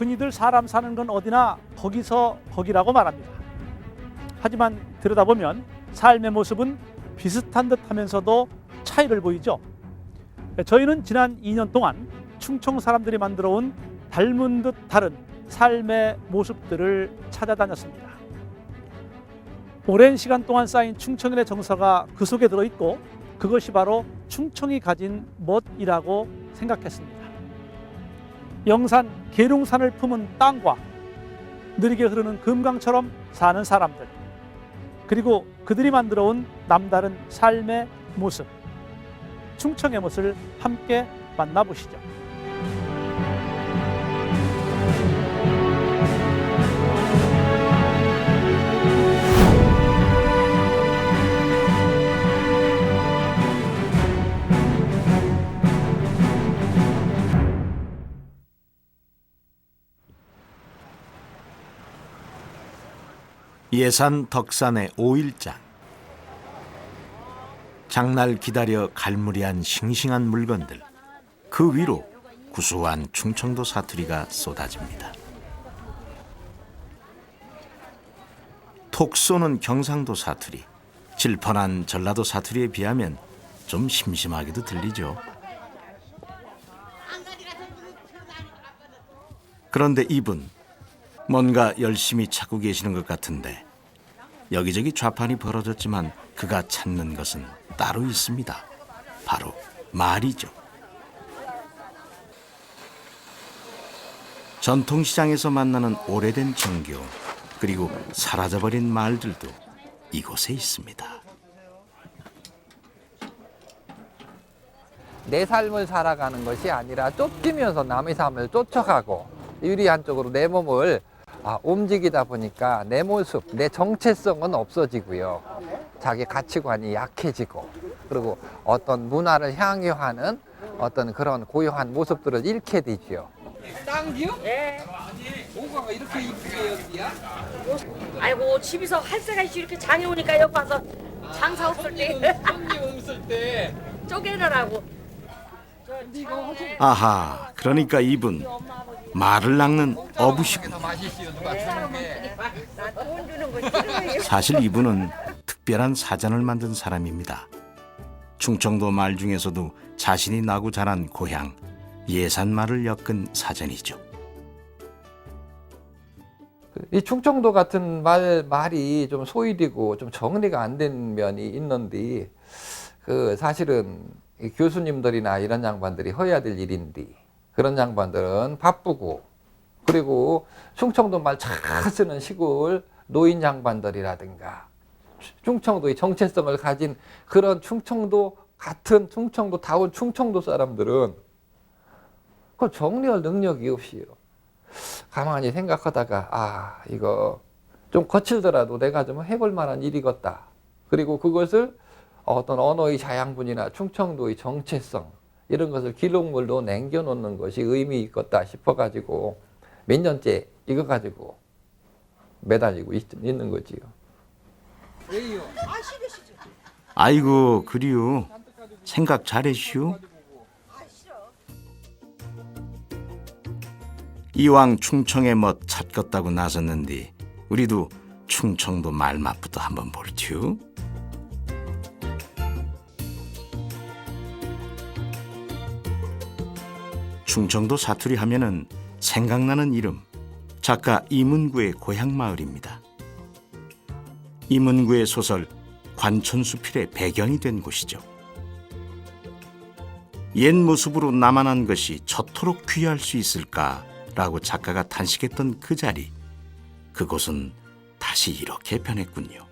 흔히들 사람 사는 건 어디나 거기서 거기라고 말합니다. 하지만 들여다보면 삶의 모습은 비슷한 듯 하면서도 차이를 보이죠. 저희는 지난 2년 동안 충청 사람들이 만들어 온 닮은 듯 다른 삶의 모습들을 찾아다녔습니다. 오랜 시간 동안 쌓인 충청인의 정서가 그 속에 들어있고 그것이 바로 충청이 가진 멋이라고 생각했습니다. 영산, 계룡산을 품은 땅과 느리게 흐르는 금강처럼 사는 사람들, 그리고 그들이 만들어 온 남다른 삶의 모습, 충청의 멋을 함께 만나보시죠. 예산 덕산의 5일장. 장날 기다려 갈무리한 싱싱한 물건들, 그 위로 구수한 충청도 사투리가 쏟아집니다. 톡 쏘는 경상도 사투리, 질펀한 전라도 사투리에 비하면 좀 심심하게도 들리죠. 그런데 이분, 뭔가 열심히 찾고 계시는 것 같은데 여기저기 좌판이 벌어졌지만 그가 찾는 것은 따로 있습니다. 바로 말이죠. 전통시장에서 만나는 오래된 정겨움, 그리고 사라져버린 말들도 이곳에 있습니다. 내 삶을 살아가는 것이 아니라 쫓기면서 남의 삶을 쫓아가고 유리한 쪽으로 내 몸을 움직이다 보니까 내 모습, 내 정체성은 없어지고요. 자기 가치관이 약해지고, 그리고 어떤 문화를 향유하는 어떤 그런 고요한 모습들을 잃게 되죠. 땅기요? 예. 오가가 이렇게 이쁘게 연디야? 아이고 집에서 할 새가 있이 이렇게 장에 오니까 여기 와서 장사 없을 때 손님 없을 때 쪼개느라고. 아하, 그러니까 이분 말을 낚는 어부시군. 맛있어요. 누가 주는 게. 돈 주는 거 싫어요. 사실 이분은 특별한 사전을 만든 사람입니다. 충청도 말 중에서도 자신이 나고 자란 고향 예산말을 엮은 사전이죠. 이 충청도 같은 말이 좀 소외되고 좀 정리가 안 된 면이 있는데, 사실은 이 교수님들이나 이런 양반들이 해야 될 일인데, 그런 양반들은 바쁘고, 그리고 충청도 말 잘 쓰는 시골 노인 양반들이라든가 충청도의 정체성을 가진 그런 충청도 같은 충청도다운 충청도 사람들은 그 정리할 능력이 없이요. 가만히 생각하다가 이거 좀 거칠더라도 내가 좀 해볼 만한 일이겠다. 그리고 그것을 어떤 언어의 자양분이나 충청도의 정체성 이런 것을 기록물로 남겨놓는 것이 의미 있겠다 싶어가지고 몇 년째 이거 가지고 매달리고 있는 거지요. 왜요? 아이고, 그리요. 생각 잘했슈. 이왕 충청의 멋 찾겠다고 나섰는데 우리도 충청도 말맛부터 한번 볼튜. 충청도 사투리 하면은 생각나는 이름, 작가 이문구의 고향 마을입니다. 이문구의 소설 관촌수필의 배경이 된 곳이죠. 옛 모습으로 남아난 것이 저토록 귀할 수 있을까라고 작가가 탄식했던 그 자리, 그곳은 다시 이렇게 변했군요.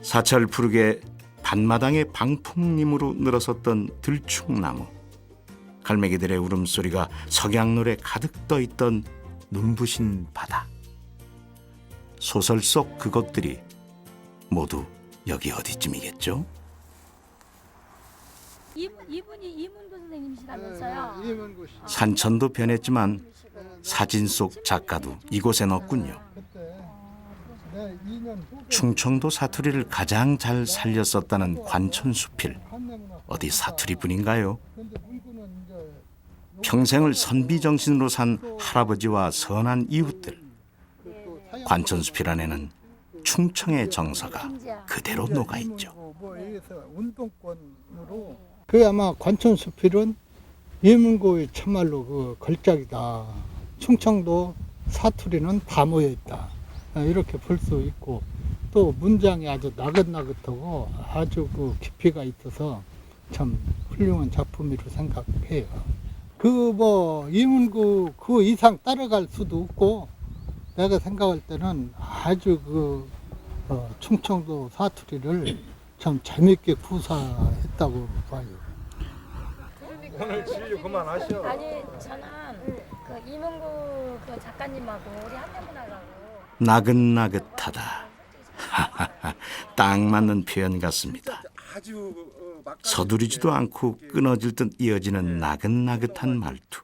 사철 푸르게 밤마당의 방풍림으로 늘어섰던 들충나무, 갈매기들의 울음소리가 석양노래 가득 떠있던 눈부신 바다. 소설 속 그것들이 모두 여기 어디쯤이겠죠? 이분이 이문구 선생님이시라면서요? 이문구 씨. 산천도 변했지만 사진 속 작가도 이곳엔 없군요. 그때 내 2년 후에 충청도 사투리를 가장 잘 살렸었다는 관촌수필, 한내문화. 어디 사투리뿐인가요? 근데 문구는 이제 평생을 선비 정신으로 산 할아버지와 선한 이웃들. 관천숲이란에는 충청의 정서가 그대로 녹아있죠. 뭐 여기서 운동권으로 그 아마 관천수필은 예문고의 참말로 그 걸작이다. 충청도 사투리는 다 모여 있다. 이렇게 볼 수 있고 또 문장이 아주 나긋나긋하고 아주 그 깊이가 있어서 참 훌륭한 작품이라고 생각해요. 그 뭐 예문고 그 이상 따라갈 수도 없고 내가 생각할 때는 아주 그 충청도 사투리를 참 재밌게 구사했다고 봐요. 오늘 진료 그만하셔. 아니 저는 그 이문구 그 작가님하고 우리 한명분하고 나긋나긋하다. 딱 맞는 표현 같습니다. 서두르지도 않고 끊어질 듯 이어지는 나긋나긋한 말투.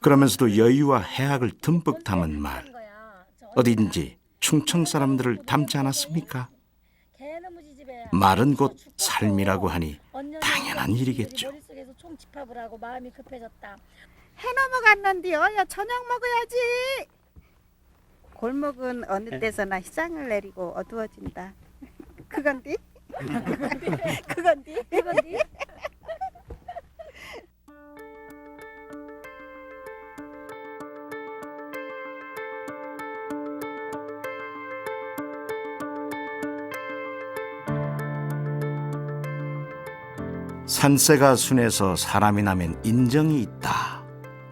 그러면서도 여유와 해학을 듬뿍 담은 말. 어딘지 충청 사람들을 닮지 않았습니까? 말은 곧 삶이라고 하니 당연한 일이겠죠. 머릿속에서 총집합을 하고 마음이 급해졌다. 해 넘어갔는데요. 야 저녁 먹어야지. 골목은 어느 때서나 희장을 내리고 어두워진다. 그건디? 그건디? 그건디? 산세가 순해서 사람이 나면 인정이 있다.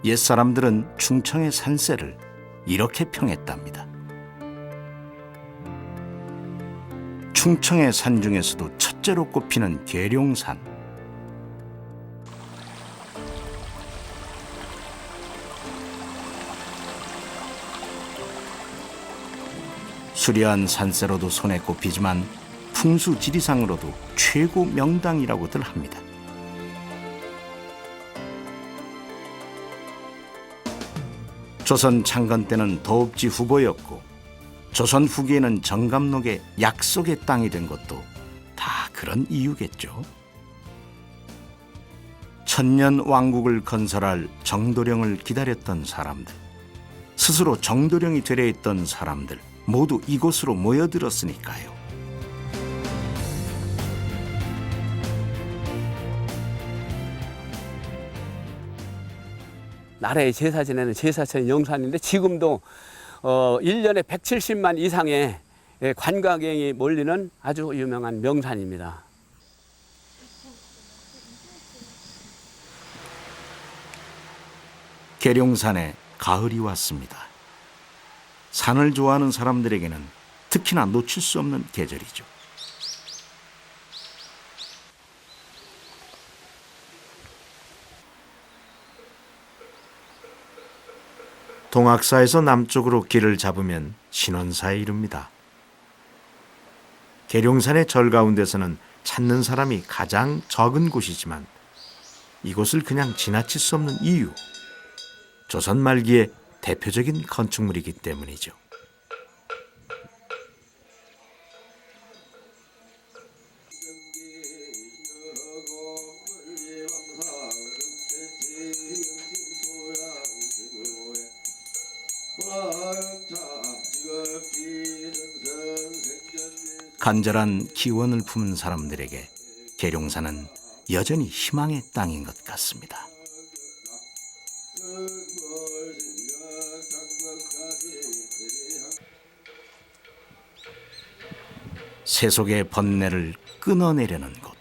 옛사람들은 충청의 산세를 이렇게 평했답니다. 충청의 산 중에서도 첫째로 꼽히는 계룡산. 수려한 산세로도 손에 꼽히지만 풍수 지리상으로도 최고 명당이라고들 합니다. 조선 창건 때는 도읍지 후보였고 조선 후기에는 정감록의 약속의 땅이 된 것도 다 그런 이유겠죠. 천년 왕국을 건설할 정도령을 기다렸던 사람들, 스스로 정도령이 되려 있던 사람들 모두 이곳으로 모여들었으니까요. 나라의 제사 지내는 제사처인 영산인데 지금도 1년에 170만 이상의 관광객이 몰리는 아주 유명한 명산입니다. 계룡산에 가을이 왔습니다. 산을 좋아하는 사람들에게는 특히나 놓칠 수 없는 계절이죠. 동학사에서 남쪽으로 길을 잡으면 신원사에 이릅니다. 계룡산의 절가운데서는 찾는 사람이 가장 적은 곳이지만 이곳을 그냥 지나칠 수 없는 이유, 조선 말기의 대표적인 건축물이기 때문이죠. 간절한 기원을 품은 사람들에게 계룡산은 여전히 희망의 땅인 것 같습니다. 세속의 번뇌를 끊어내려는 곳.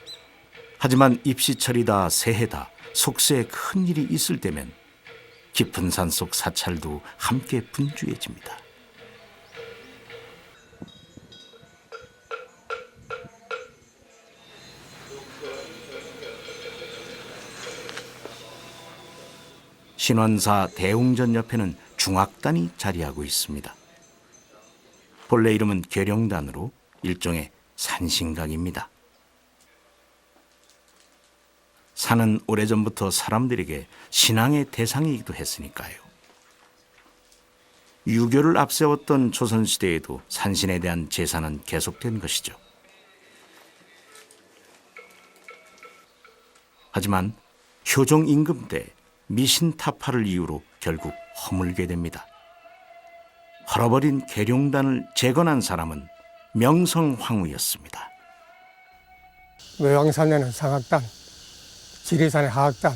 하지만 입시철이다 새해다 속세에 큰일이 있을 때면 깊은 산속 사찰도 함께 분주해집니다. 신원사 대웅전 옆에는 중악단이 자리하고 있습니다. 본래 이름은 계룡단으로 일종의 산신각입니다. 산은 오래전부터 사람들에게 신앙의 대상이기도 했으니까요. 유교를 앞세웠던 조선시대에도 산신에 대한 제사는 계속된 것이죠. 하지만 효종 임금 때 미신타파를 이유로 결국 허물게 됩니다. 헐어버린 계룡단을 재건한 사람은 명성황후였습니다. 외왕산에는 상악단, 지리산의 하악단,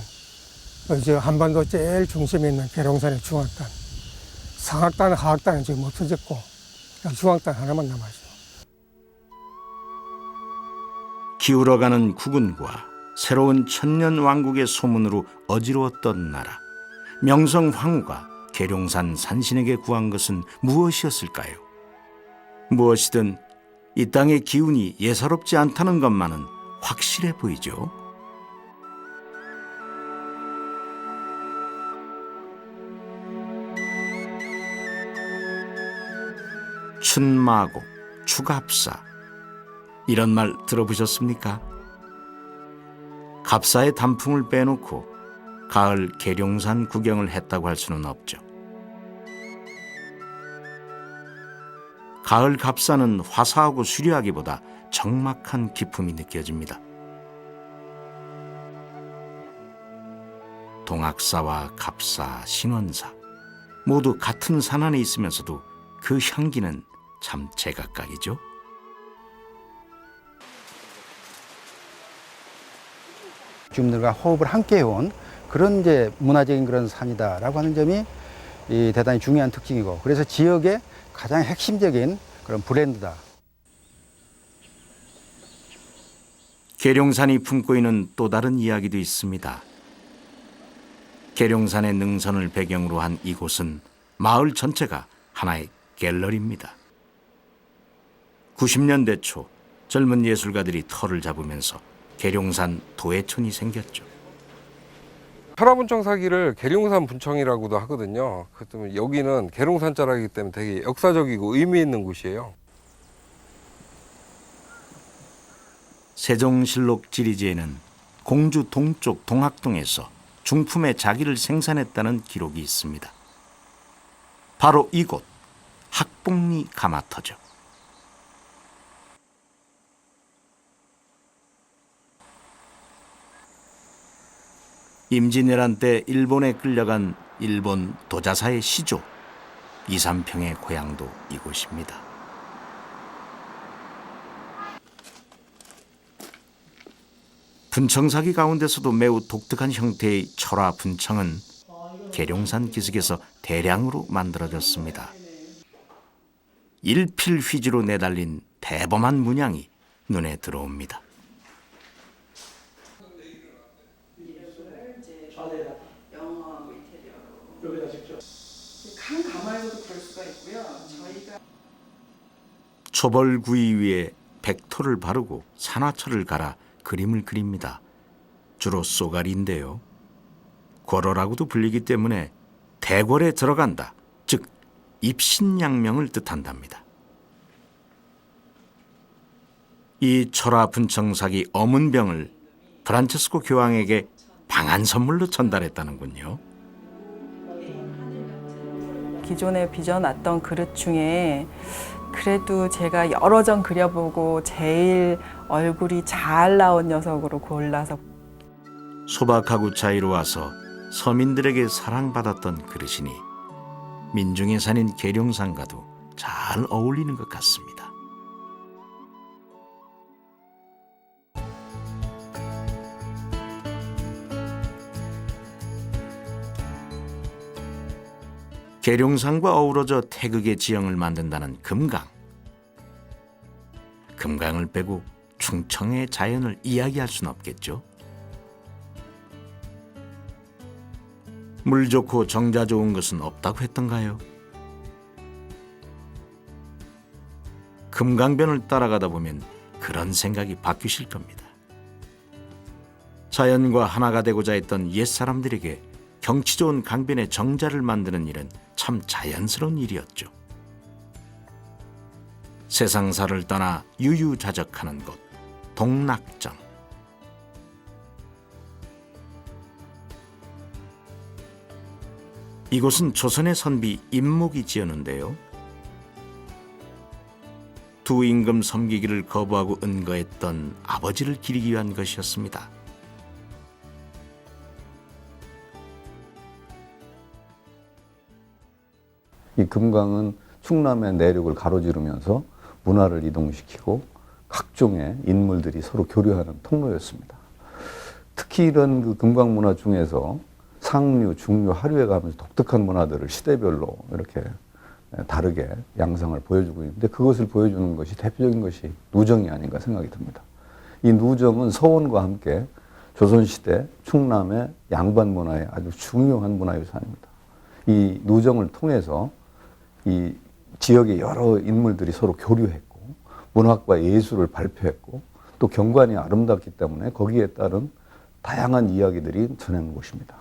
저 한반도 제일 중심에 있는 계룡산의 중악단, 상악단, 하악단은 지금 없어졌고 중악단 하나만 남아있어요. 기울어가는 국운과 새로운 천년왕국의 소문으로 어지러웠던 나라, 명성황후가 계룡산 산신에게 구한 것은 무엇이었을까요? 무엇이든 이 땅의 기운이 예사롭지 않다는 것만은 확실해 보이죠. 춘마곡, 추갑사, 이런 말 들어보셨습니까? 갑사의 단풍을 빼놓고 가을 계룡산 구경을 했다고 할 수는 없죠. 가을 갑사는 화사하고 수려하기보다 적막한 기품이 느껴집니다. 동학사와 갑사, 신원사 모두 같은 산안에 있으면서도 그 향기는 참 제각각이죠. 주민들과 호흡을 함께 해온 그런 이제 문화적인 그런 산이다라고 하는 점이 대단히 중요한 특징이고, 그래서 지역의 가장 핵심적인 그런 브랜드다. 계룡산이 품고 있는 또 다른 이야기도 있습니다. 계룡산의 능선을 배경으로 한 이곳은 마을 전체가 하나의 갤러리입니다. 90년대 초 젊은 예술가들이 터를 잡으면서 계룡산 도예촌이 생겼죠. 철화분청사기를 계룡산 분청이라고도 하거든요. 그렇다면 여기는 계룡산 자락이기 때문에 되게 역사적이고 의미 있는 곳이에요. 세종실록 지리지에는 공주 동쪽 동학동에서 중품의 자기를 생산했다는 기록이 있습니다. 바로 이곳 학봉리 가마터죠. 임진왜란 때 일본에 끌려간 일본 도자사의 시조 이삼평의 고향도 이곳입니다. 분청사기 가운데서도 매우 독특한 형태의 철화 분청은 계룡산 기슭에서 대량으로 만들어졌습니다. 일필휘지로 내달린 대범한 문양이 눈에 들어옵니다. 초벌구이 위에 백토를 바르고 산화철을 갈아 그림을 그립니다. 주로 쏘가리인데요. 궐어라고도 불리기 때문에 대궐에 들어간다, 즉 입신양명을 뜻한답니다. 이 철화 분청사기 어문병을 프란체스코 교황에게 방한 선물로 전달했다는군요. 기존에 빚어놨던 그릇 중에 그래도 제가 여러 점 그려보고 제일 얼굴이 잘 나온 녀석으로 골라서, 소박하고 자유로워서 서민들에게 사랑받았던 그릇이니 민중의 산인 계룡산과도 잘 어울리는 것 같습니다. 계룡산과 어우러져 태극의 지형을 만든다는 금강. 금강을 빼고 충청의 자연을 이야기할 수는 없겠죠. 물 좋고 정자 좋은 것은 없다고 했던가요? 금강변을 따라가다 보면 그런 생각이 바뀌실 겁니다. 자연과 하나가 되고자 했던 옛사람들에게 경치 좋은 강변에 정자를 만드는 일은 참 자연스러운 일이었죠. 세상사를 떠나 유유자적하는 곳, 동락정. 이곳은 조선의 선비 임목이 지었는데요. 두 임금 섬기기를 거부하고 은거했던 아버지를 기리기 위한 것이었습니다. 이 금강은 충남의 내륙을 가로지르면서 문화를 이동시키고 각종의 인물들이 서로 교류하는 통로였습니다. 특히 이런 그 금강 문화 중에서 상류, 중류, 하류에 가면서 독특한 문화들을 시대별로 이렇게 다르게 양상을 보여주고 있는데, 그것을 보여주는 것이 대표적인 것이 누정이 아닌가 생각이 듭니다. 이 누정은 서원과 함께 조선시대 충남의 양반 문화의 아주 중요한 문화유산입니다. 이 누정을 통해서 이 지역의 여러 인물들이 서로 교류했고 문학과 예술을 발표했고 또 경관이 아름답기 때문에 거기에 따른 다양한 이야기들이 전하는 곳입니다.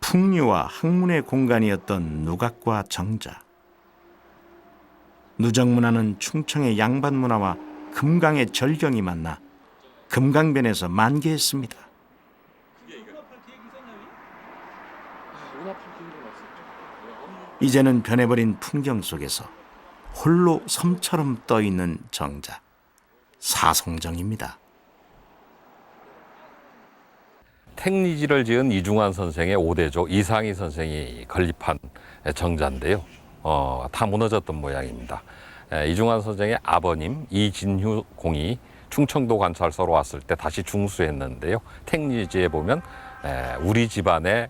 풍류와 학문의 공간이었던 누각과 정자. 누정문화는 충청의 양반문화와 금강의 절경이 만나 금강변에서 만개했습니다. 이제는 변해버린 풍경 속에서 홀로 섬처럼 떠있는 정자, 사송정입니다. 택리지를 지은 이중환 선생의 5대조 이상희 선생이 건립한 정자인데요. 다 무너졌던 모양입니다. 이중환 선생의 아버님 이진휴 공이 충청도 관찰소로 왔을 때 다시 중수했는데요. 택리지에 보면 우리 집안의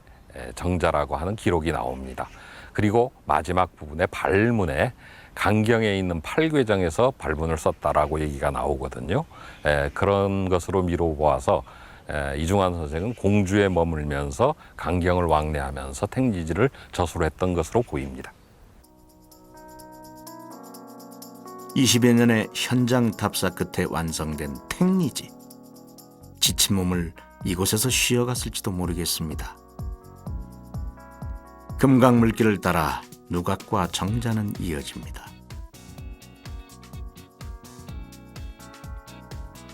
정자라고 하는 기록이 나옵니다. 그리고 마지막 부분에 발문에 강경에 있는 팔궤정에서 발문을 썼다라고 얘기가 나오거든요. 그런 것으로 미뤄보아서 이중환 선생은 공주에 머물면서 강경을 왕래하면서 택리지를 저수로 했던 것으로 보입니다. 20여 년의 현장 탑사 끝에 완성된 택리지. 지친 몸을 이곳에서 쉬어갔을지도 모르겠습니다. 금강물길을 따라 누각과 정자는 이어집니다.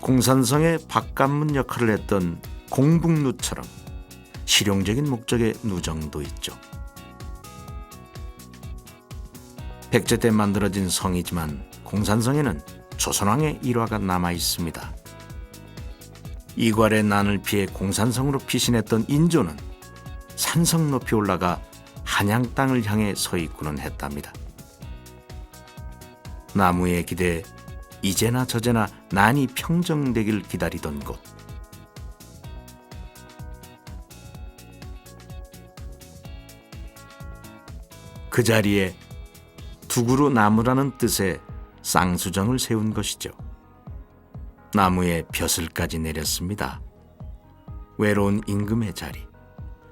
공산성의 박간문 역할을 했던 공북누처럼 실용적인 목적의 누정도 있죠. 백제 때 만들어진 성이지만 공산성에는 조선왕의 일화가 남아 있습니다. 이괄의 난을 피해 공산성으로 피신했던 인조는 산성 높이 올라가 한양 땅을 향해 서있고는 했답니다. 나무에 기대 이제나 저제나 난이 평정되길 기다리던 곳. 그 자리에 두구로 나무라는 뜻의 쌍수정을 세운 것이죠. 나무에 벼슬까지 내렸습니다. 외로운 임금의 자리,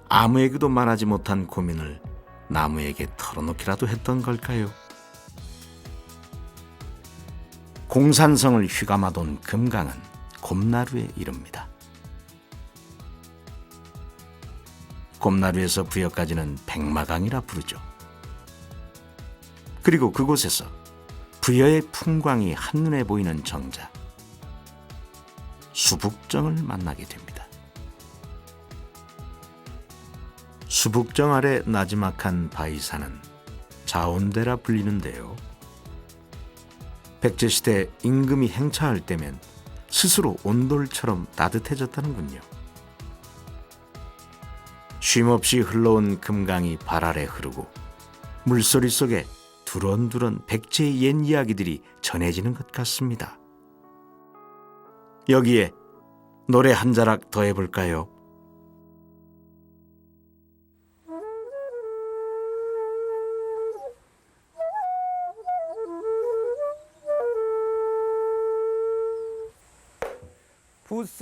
아무에게도 말하지 못한 고민을 나무에게 털어놓기라도 했던 걸까요? 공산성을 휘감아돈 금강은 곰나루에 이릅니다. 곰나루에서 부여까지는 백마강이라 부르죠. 그리고 그곳에서 부여의 풍광이 한눈에 보이는 정자, 수북정을 만나게 됩니다. 수북정 아래 나지막한 바위산은 자원대라 불리는데요. 백제시대 임금이 행차할 때면 스스로 온돌처럼 따뜻해졌다는군요. 쉼없이 흘러온 금강이 발 아래 흐르고 물소리 속에 두런두런 백제의 옛 이야기들이 전해지는 것 같습니다. 여기에 노래 한 자락 더 해볼까요? 부서선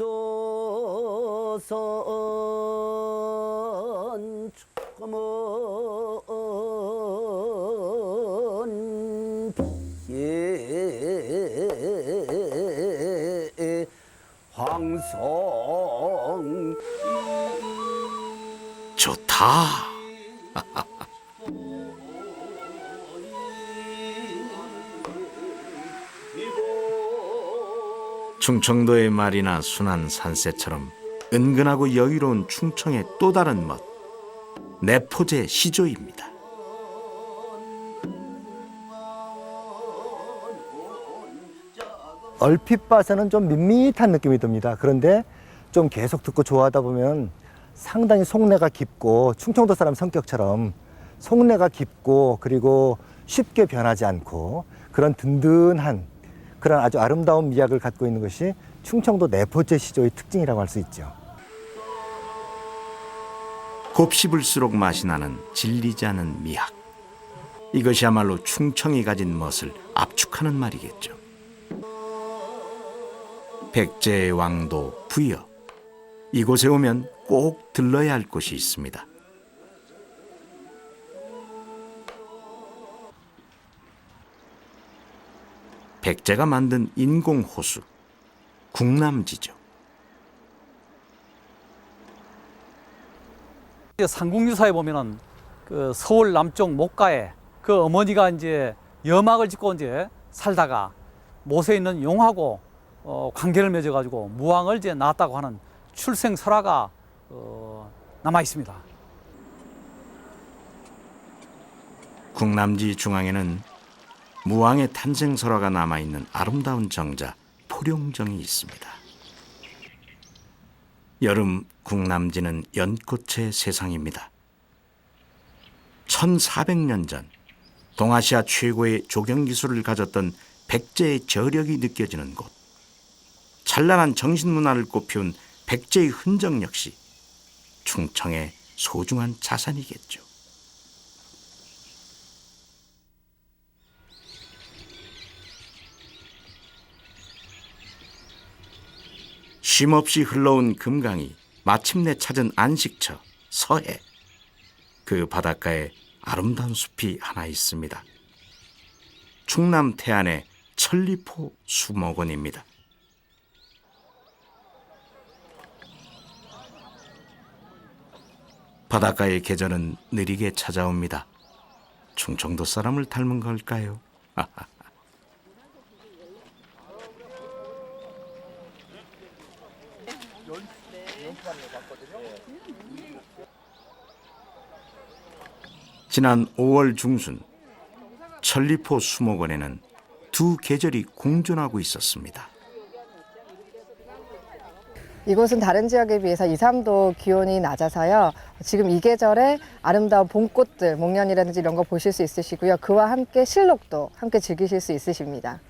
검은 비에 황성. 좋다. 충청도의 말이나 순한 산새처럼 은근하고 여유로운 충청의 또 다른 멋, 내포제 시조입니다. 얼핏 봐서는 좀 밋밋한 느낌이 듭니다. 그런데 좀 계속 듣고 좋아하다 보면 상당히 속내가 깊고, 충청도 사람 성격처럼 속내가 깊고 그리고 쉽게 변하지 않고 그런 든든한 그런 아주 아름다운 미학을 갖고 있는 것이 충청도 네포째 시조의 특징이라고 할 수 있죠. 곱씹을수록 맛이 나는 질리지 않은 미학. 이것이야말로 충청이 가진 멋을 압축하는 말이겠죠. 백제의 왕도 부여. 이곳에 오면 꼭 들러야 할 곳이 있습니다. 백제가 만든 인공호수, 국남지죠. 삼국유사에 보면은 그 서울 남쪽 목가에 그 어머니가 이제 여막을 짓고 이제 살다가 못에 있는 용하고 관계를 맺어가지고 무왕을 이제 낳았다고 하는 출생 설화가 남아 있습니다. 국남지 중앙에는 무왕의 탄생 설화가 남아 있는 아름다운 정자 포룡정이 있습니다. 여름 국남지는 연꽃의 세상입니다. 1400년 전 동아시아 최고의 조경 기술을 가졌던 백제의 저력이 느껴지는 곳. 찬란한 정신문화를 꽃피운 백제의 흔적 역시 충청의 소중한 자산이겠죠. 쉼없이 흘러온 금강이 마침내 찾은 안식처 서해. 그 바닷가에 아름다운 숲이 하나 있습니다. 충남 태안의 천리포 수목원입니다. 바닷가의 계절은 느리게 찾아옵니다. 충청도 사람을 닮은 걸까요? 지난 5월 중순 천리포 수목원에는 두 계절이 공존하고 있었습니다. 이곳은 다른 지역에 비해서 2, 3도 기온이 낮아서요. 지금 이 계절에 아름다운 봄꽃들, 목련이라든지 이런 거 보실 수 있으시고요. 그와 함께 실록도 함께 즐기실 수 있으십니다.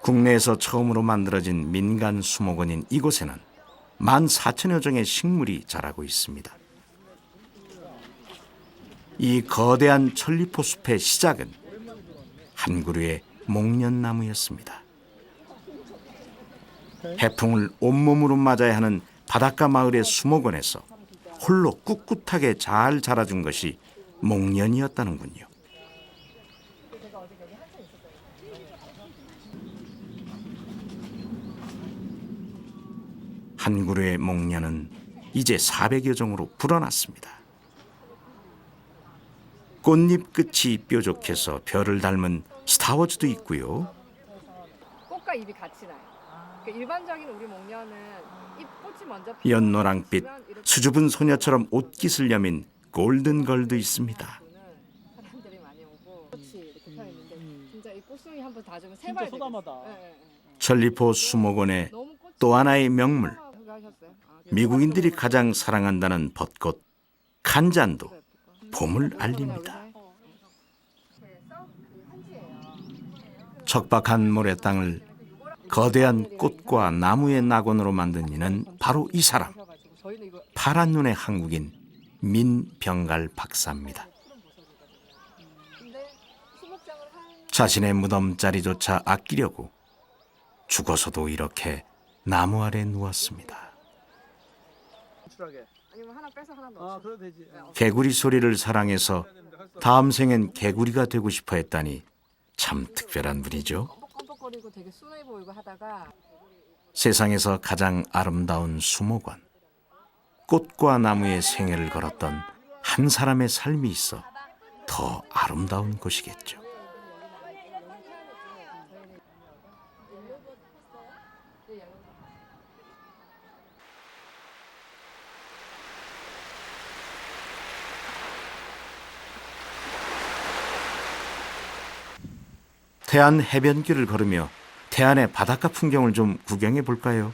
국내에서 처음으로 만들어진 민간 수목원인 이곳에는 14,000여 종의 식물이 자라고 있습니다. 이 거대한 천리포 숲의 시작은 한 그루의 목련나무였습니다. 해풍을 온몸으로 맞아야 하는 바닷가 마을의 수목원에서 홀로 꿋꿋하게 잘 자라준 것이 목련이었다는군요. 한 그루의 목련은 이제 400여 종으로 불어났습니다. 꽃잎 끝이 뾰족해서 별을 닮은 스타워즈도 있고요. 꽃과 잎이 같이 나요. 일반적인 우리 목련은 꽃이 먼저 연노랑빛 수줍은 소녀처럼 옷깃을 여민 골든걸도 있습니다. 사람들이 많이 오고 꽃이 이렇게 펴 있는데 진짜 이 꽃송이 한번 다 주면 세 발 소담하다. 천리포 수목원의 또 하나의 명물, 미국인들이 가장 사랑한다는 벚꽃 간잔도 봄을 알립니다. 척박한 모래땅을 거대한 꽃과 나무의 낙원으로 만든 이는 바로 이 사람, 파란 눈의 한국인 민병갈 박사입니다. 자신의 무덤자리조차 아끼려고 죽어서도 이렇게 나무 아래 누웠습니다. 개구리 소리를 사랑해서 다음 생엔 개구리가 되고 싶어 했다니 참 특별한 분이죠. 되게 순해 보이고 하다가 세상에서 가장 아름다운 수목원. 꽃과 나무의 생애를 걸었던 한 사람의 삶이 있어 더 아름다운 곳이겠죠. 태안 해변길을 걸으며 태안의 바닷가 풍경을 좀 구경해 볼까요?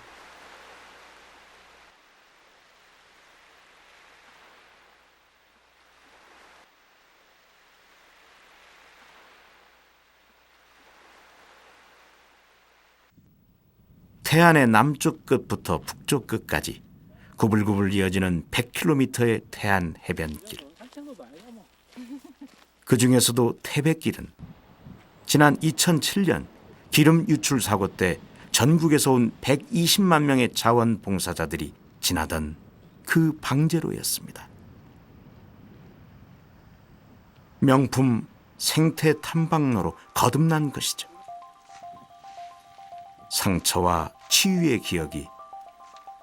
태안의 남쪽 끝부터 북쪽 끝까지 구불구불 이어지는 100km의 태안 해변길. 그 중에서도 태백길은 지난 2007년 기름 유출 사고 때 전국에서 온 120만 명의 자원봉사자들이 지나던 그 방제로였습니다. 명품 생태 탐방로로 거듭난 것이죠. 상처와 치유의 기억이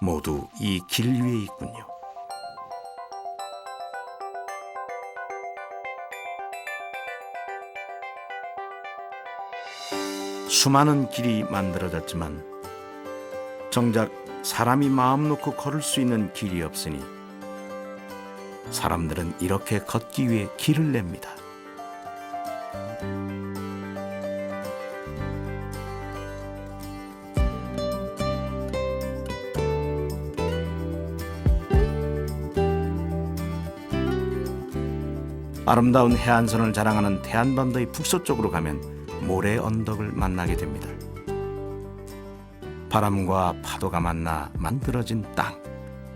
모두 이 길 위에 있군요. 수많은 길이 만들어졌지만 정작 사람이 마음 놓고 걸을 수 있는 길이 없으니 사람들은 이렇게 걷기 위해 길을 냅니다. 아름다운 해안선을 자랑하는 태안반도의 북서쪽으로 가면 모래 언덕을 만나게 됩니다. 바람과 파도가 만나 만들어진 땅,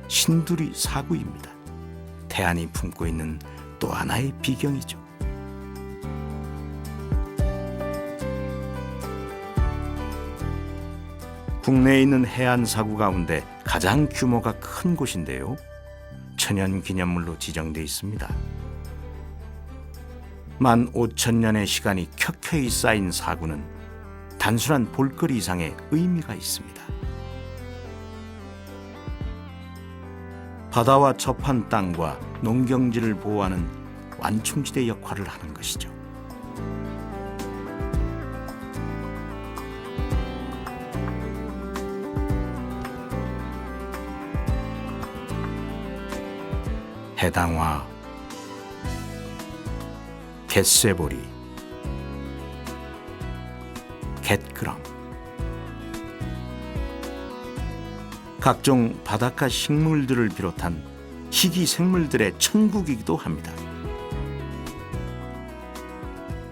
신두리 사구입니다. 태안이 품고 있는 또 하나의 비경이죠. 국내에 있는 해안 사구 가운데 가장 규모가 큰 곳인데요. 천연기념물로 지정돼 있습니다. 15,000년의 시간이 켜켜이 쌓인 사구는 단순한 볼거리 이상의 의미가 있습니다. 바다와 접한 땅과 농경지를 보호하는 완충지대 역할을 하는 것이죠. 해당화, 갯쇠보리, 갯그럼, 각종 바닷가 식물들을 비롯한 희귀 생물들의 천국이기도 합니다.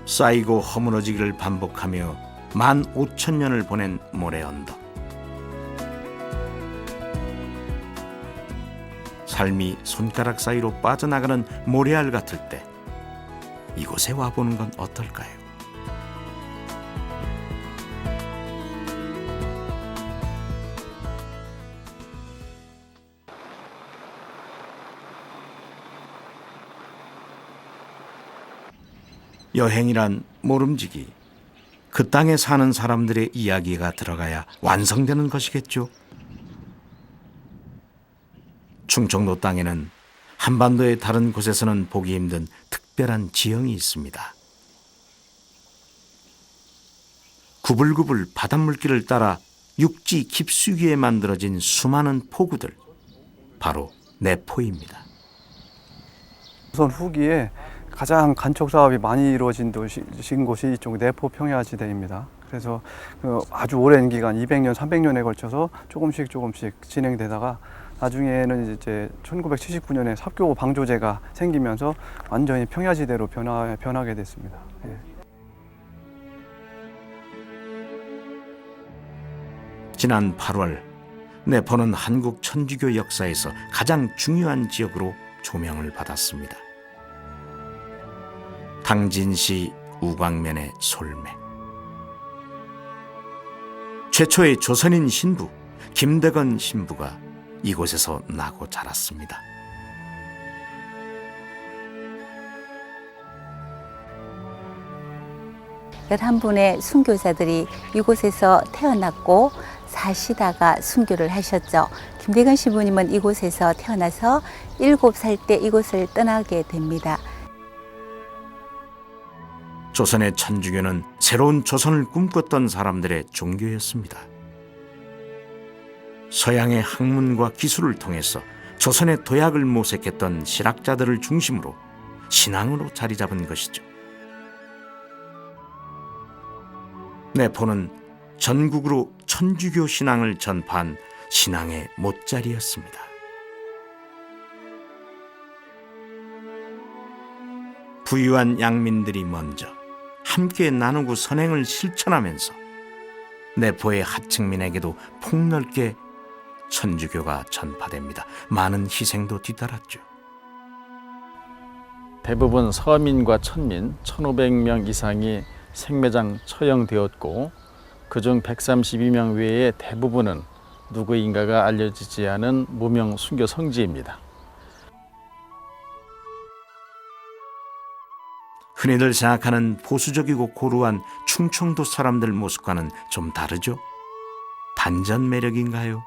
쌓이고 허물어지기를 반복하며 15,000년을 보낸 모래언덕. 삶이 손가락 사이로 빠져나가는 모래알 같을 때 이곳에 와보는 건 어떨까요? 여행이란 모름지기, 그 땅에 사는 사람들의 이야기가 들어가야 완성되는 것이겠죠. 충청도 땅에는 한반도의 다른 곳에서는 보기 힘든 특별한 지형이 있습니다. 구불구불 바닷물길을 따라 육지 깊숙이에 만들어진 수많은 포구들, 바로 내포입니다. 조선 후기에 가장 간척 사업이 많이 이루어진 곳이 이쪽 내포 평야지대입니다. 그래서 아주 오랜 기간 200년, 300년에 걸쳐서 조금씩 진행되다가 나중에는 이제 1979년에 삽교 방조제가 생기면서 완전히 평야지대로 변하게 됐습니다. 예. 지난 8월 내포는 한국 천주교 역사에서 가장 중요한 지역으로 조명을 받았습니다. 당진시 우광면의 솔매. 최초의 조선인 신부 김대건 신부가 이곳에서 나고 자랐습니다. 한 분의 순교자들이 이곳에서 태어났고 사시다가 순교를 하셨죠. 김대건 신부님은 이곳에서 태어나서 7살 때 이곳을 떠나게 됩니다. 조선의 천주교는 새로운 조선을 꿈꿨던 사람들의 종교였습니다. 서양의 학문과 기술을 통해서 조선의 도약을 모색했던 실학자들을 중심으로 신앙으로 자리 잡은 것이죠. 내포는 전국으로 천주교 신앙을 전파한 신앙의 못자리였습니다. 부유한 양민들이 먼저 함께 나누고 선행을 실천하면서 내포의 하층민에게도 폭넓게 천주교가 전파됩니다. 많은 희생도 뒤따랐죠. 대부분 서민과 천민 1,500명 이상이 생매장 처형되었고 그중 132명 외에 대부분은 누구인가가 알려지지 않은 무명 순교 성지입니다. 흔히들 생각하는 보수적이고 고루한 충청도 사람들 모습과는 좀 다르죠? 반전 매력인가요?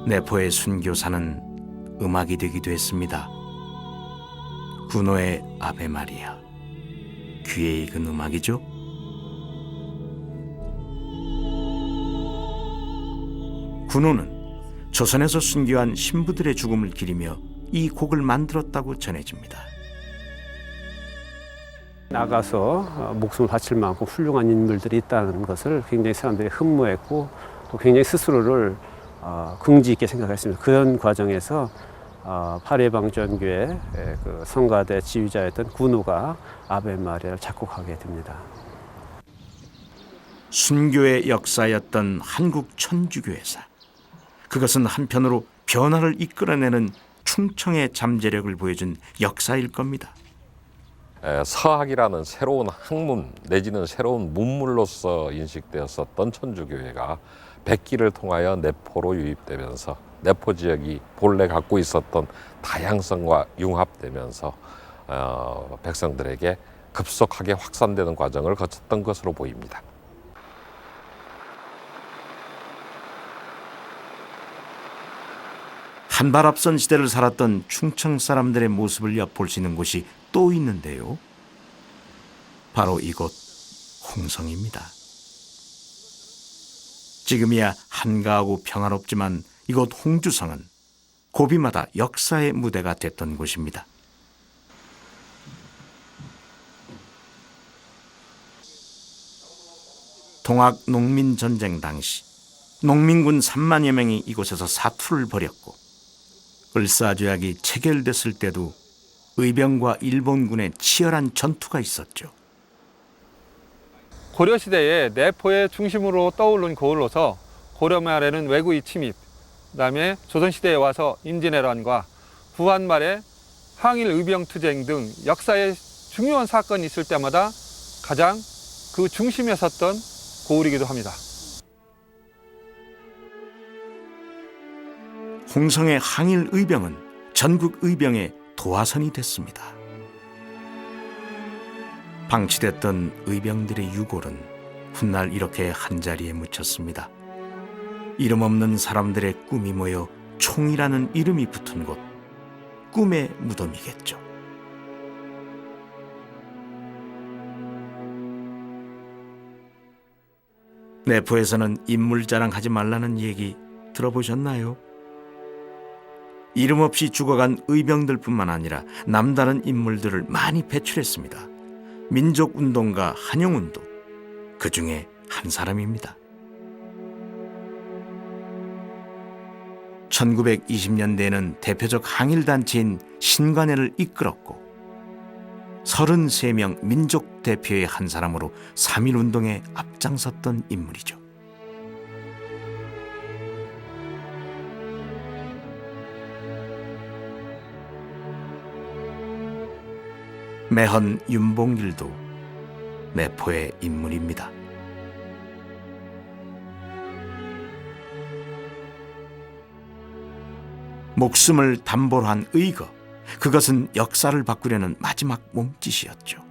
내포의 순교사는 음악이 되기도 했습니다. 군호의 아베 마리아, 귀에 익은 음악이죠. 군호는 조선에서 순교한 신부들의 죽음을 기리며 이 곡을 만들었다고 전해집니다. 나가서 목숨을 바칠 만큼 훌륭한 인물들이 있다는 것을 굉장히 사람들이 흠모했고 또 굉장히 스스로를 긍지 있게 생각했습니다. 그런 과정에서 파리방전교회 그 성가대 지휘자였던 군호가 아베 마리아를 작곡하게 됩니다. 순교의 역사였던 한국 천주교회사. 그것은 한편으로 변화를 이끌어내는 충청의 잠재력을 보여준 역사일 겁니다. 서학이라는 새로운 학문 내지는 새로운 문물로서 인식되었었던 천주교회가 백기를 통하여 내포로 유입되면서 내포 지역이 본래 갖고 있었던 다양성과 융합되면서 백성들에게 급속하게 확산되는 과정을 거쳤던 것으로 보입니다. 한 발 앞선 시대를 살았던 충청 사람들의 모습을 엿볼 수 있는 곳이 또 있는데요. 바로 이곳 홍성입니다. 지금이야 한가하고 평화롭지만 이곳 홍주성은 고비마다 역사의 무대가 됐던 곳입니다. 동학 농민전쟁 당시 농민군 3만여 명이 이곳에서 사투를 벌였고 을사조약이 체결됐을 때도 의병과 일본군의 치열한 전투가 있었죠. 고려시대에 내포의 중심으로 떠오른 고을로서 고려 말에는 외구의 침입, 그다음에 조선시대에 와서 임진왜란과 후한 말에 항일 의병투쟁 등 역사에 중요한 사건이 있을 때마다 가장 그 중심에 섰던 고을이기도 합니다. 홍성의 항일 의병은 전국 의병의 도화선이 됐습니다. 방치됐던 의병들의 유골은 훗날 이렇게 한자리에 묻혔습니다. 이름 없는 사람들의 꿈이 모여 총이라는 이름이 붙은 곳, 꿈의 무덤이겠죠. 내포에서는 인물 자랑하지 말라는 얘기 들어보셨나요? 이름 없이 죽어간 의병들뿐만 아니라 남다른 인물들을 많이 배출했습니다. 민족운동가 한용운도 그 중에 한 사람입니다. 1920년대에는 대표적 항일단체인 신관회를 이끌었고 33명 민족 대표의 한 사람으로 3.1운동에 앞장섰던 인물이죠. 매헌 윤봉길도 내포의 인물입니다. 목숨을 담보로 한 의거, 그것은 역사를 바꾸려는 마지막 몸짓이었죠.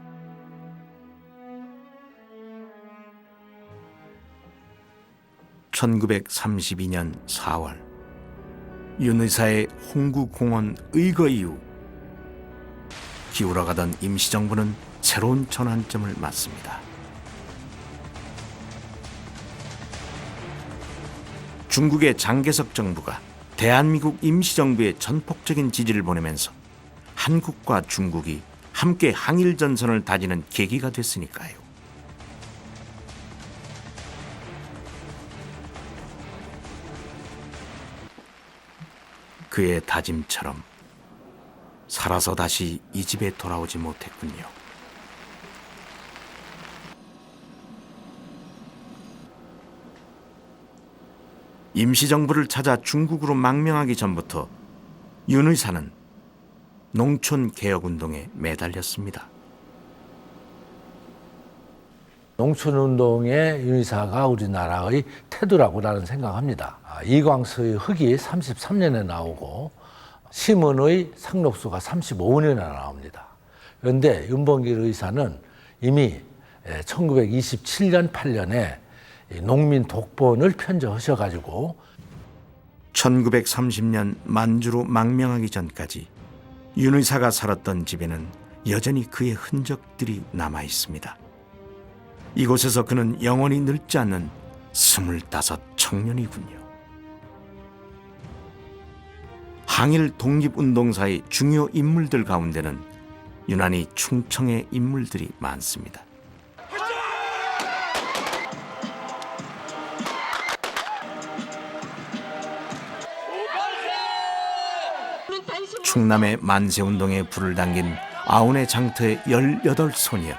(1932년 4월) 윤 의사의 홍구공원 의거 이후 기울어가던 임시정부는 새로운 전환점을 맞습니다. 중국의 장개석 정부가 대한민국 임시정부에 전폭적인 지지를 보내면서 한국과 중국이 함께 항일 전선을 다지는 계기가 됐으니까요. 그의 다짐처럼 살아서 다시 이 집에 돌아오지 못했군요. 임시정부를 찾아 중국으로 망명하기 전부터 윤 의사는 농촌개혁운동에 매달렸습니다. 농촌운동의 윤 의사가 우리나라의 태도라고 나는 생각합니다. 이광서의 흙이 33년에 나오고 심은의 상록수가 35년에 나옵니다. 그런데 윤봉길 의사는 이미 1927년 8년에 농민 독본을 편저하셔가지고 1930년 만주로 망명하기 전까지 윤 의사가 살았던 집에는 여전히 그의 흔적들이 남아 있습니다. 이곳에서 그는 영원히 늙지 않는 25 청년이군요. 항일 독립운동사의 중요 인물들 가운데는 유난히 충청의 인물들이 많습니다. 충남의 만세운동에 불을 당긴 아운의 장터의 18소녀.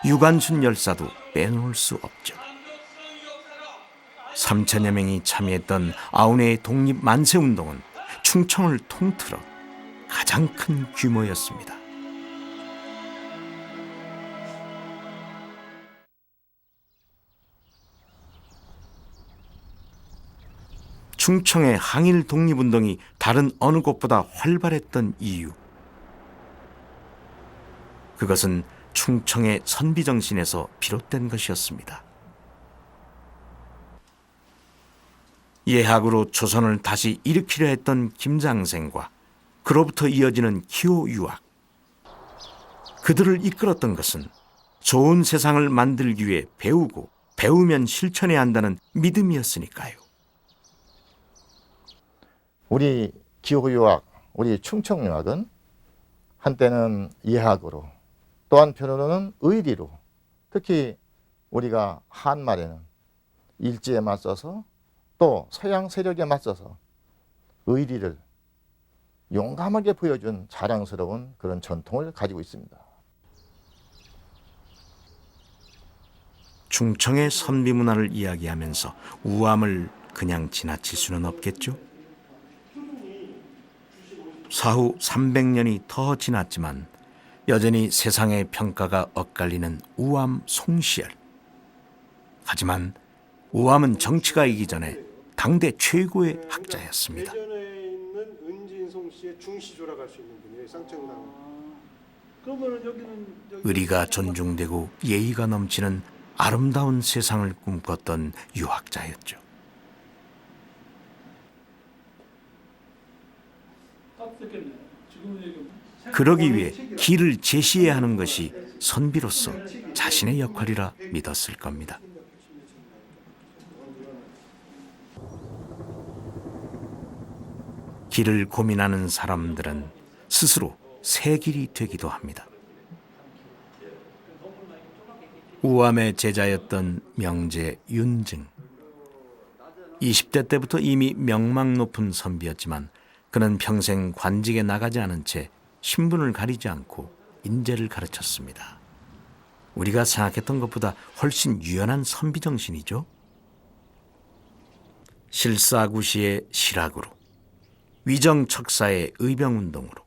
유관순 열사도 빼놓을 수 없죠. 3천여 명이 참여했던 아운의 독립 만세운동은 충청을 통틀어 가장 큰 규모였습니다. 충청의 항일 독립운동이 다른 어느 곳보다 활발했던 이유. 그것은 충청의 선비정신에서 비롯된 것이었습니다. 예학으로 조선을 다시 일으키려 했던 김장생과 그로부터 이어지는 기호 유학. 그들을 이끌었던 것은 좋은 세상을 만들기 위해 배우고 배우면 실천해야 한다는 믿음이었으니까요. 우리 기호유학, 우리 충청유학은 한때는 예학으로 또 한편으로는 의리로, 특히 우리가 한말에는 일제에 맞서서 또 서양 세력에 맞서서 의리를 용감하게 보여준 자랑스러운 그런 전통을 가지고 있습니다. 충청의 선비 문화를 이야기하면서 우암을 그냥 지나칠 수는 없겠죠. 사후 300년이 더 지났지만 여전히 세상의 평가가 엇갈리는 우암 송시열. 하지만 우암은 정치가 이기 전에 당대 최고의 학자였습니다. 대전에 있는 은진송 씨의 중시조라고 할 수 있는 분이에요. 쌍청나무. 그러면은 여기는 의리가 존중되고 예의가 넘치는 아름다운 세상을 꿈꿨던 유학자였죠. 그러기 위해 길을 제시해야 하는 것이 선비로서 자신의 역할이라 믿었을 겁니다. 길을 고민하는 사람들은 스스로 새 길이 되기도 합니다. 우암의 제자였던 명제 윤증. 20대 때부터 이미 명망 높은 선비였지만 그는 평생 관직에 나가지 않은 채 신분을 가리지 않고 인재를 가르쳤습니다. 우리가 생각했던 것보다 훨씬 유연한 선비 정신이죠. 실사구시의 실학으로, 위정척사의 의병운동으로,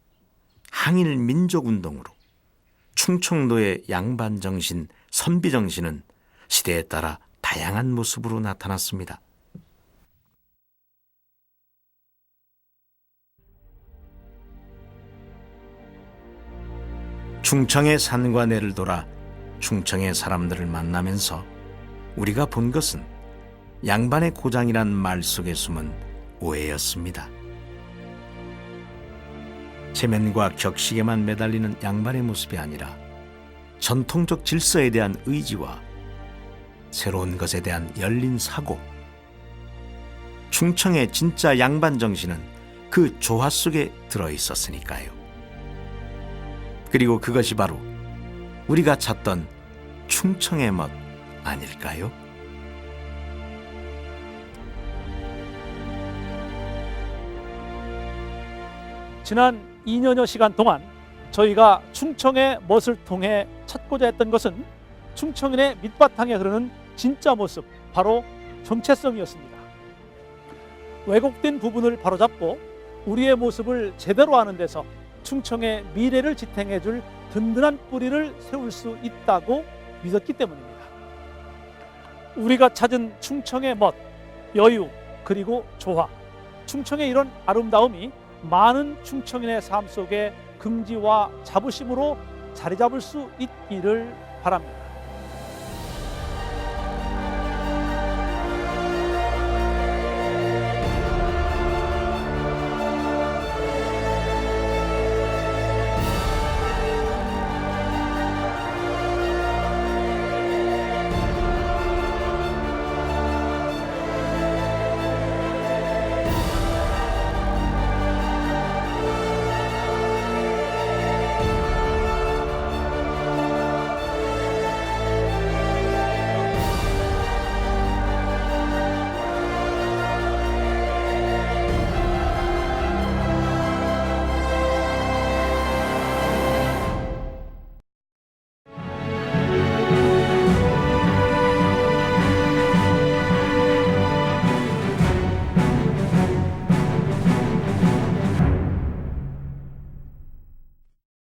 항일민족운동으로 충청도의 양반정신, 선비정신은 시대에 따라 다양한 모습으로 나타났습니다. 충청의 산과 내를 돌아 충청의 사람들을 만나면서 우리가 본 것은 양반의 고장이란 말 속에 숨은 오해였습니다. 체면과 격식에만 매달리는 양반의 모습이 아니라 전통적 질서에 대한 의지와 새로운 것에 대한 열린 사고, 충청의 진짜 양반 정신은 그 조화 속에 들어있었으니까요. 그리고 그것이 바로 우리가 찾던 충청의 멋 아닐까요? 지난 2년여 시간 동안 저희가 충청의 멋을 통해 찾고자 했던 것은 충청인의 밑바탕에 흐르는 진짜 모습, 바로 정체성이었습니다. 왜곡된 부분을 바로잡고 우리의 모습을 제대로 아는 데서 충청의 미래를 지탱해 줄 든든한 뿌리를 세울 수 있다고 믿었기 때문입니다. 우리가 찾은 충청의 멋, 여유, 그리고 조화, 충청의 이런 아름다움이 많은 충청인의 삶 속에 긍지와 자부심으로 자리 잡을 수 있기를 바랍니다.